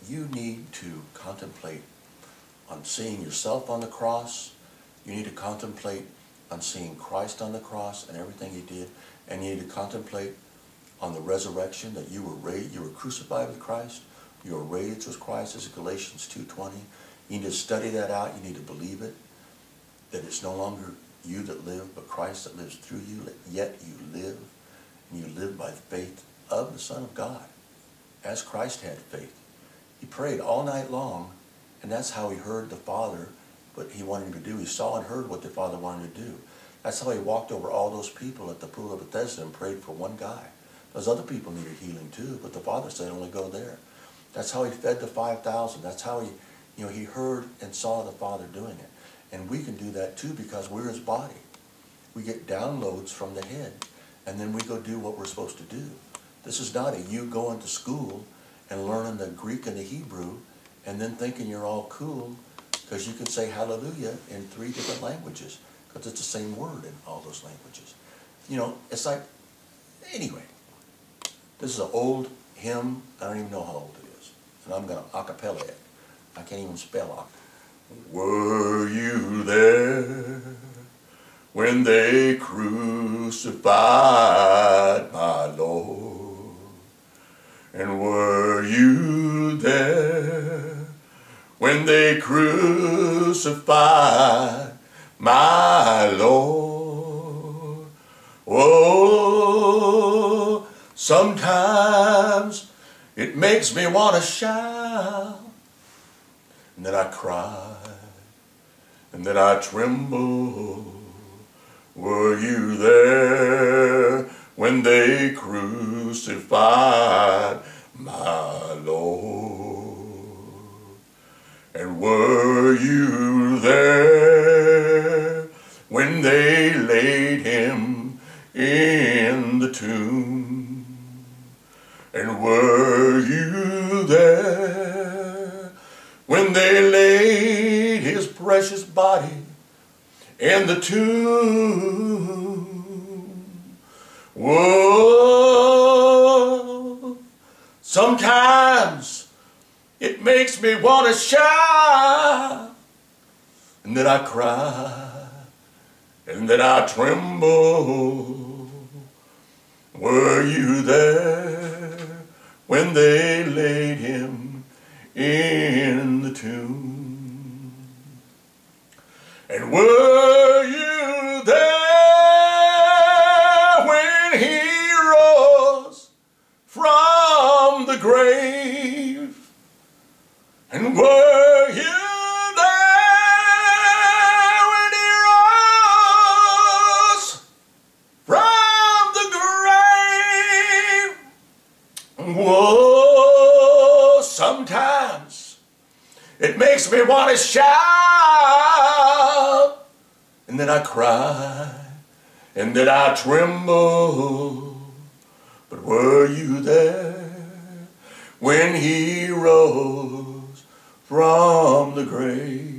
you need to contemplate on seeing yourself on the cross. You need to contemplate on seeing Christ on the cross and everything he did. And you need to contemplate on the resurrection, that you were crucified with Christ. You were raised with Christ, as Galatians 2:20. You need to study that out. You need to believe it. That it's no longer you that live, but Christ that lives through you. Yet you live. And you live by the faith of the Son of God. As Christ had faith. He prayed all night long, and that's how he heard the Father, what he wanted him to do. He saw and heard what the Father wanted to do. That's how he walked over all those people at the pool of Bethesda and prayed for one guy. Those other people needed healing too, but the Father said only go there. That's how he fed the 5,000. That's how he heard and saw the Father doing it. And we can do that too, because we're his body. We get downloads from the head, and then we go do what we're supposed to do. This is not a you going to school and learning the Greek and the Hebrew and then thinking you're all cool because you can say hallelujah in 3 different languages, because it's the same word in all those languages. You know, it's like, anyway, this is an old hymn. I don't even know how old it is. And I'm going to a cappella it. I can't even spell it. Were you there when they crucified my Lord? And were you there when they crucified my Lord? Oh, sometimes it makes me want to shout, and then I cry, and then I tremble. Were you there when they crucified my Lord? And were you there when they laid him in the tomb? And were you there when they laid his precious body in the tomb? Whoa, sometimes it makes me want to shout, and then I cry, and then I tremble. Were you there when they laid him in the tomb? And were you there when he rose from the grave? And were you there when he rose from the grave? Whoa, sometimes it makes me want to shout, and then I cry, and then I tremble. But were you there when he rose from the grave?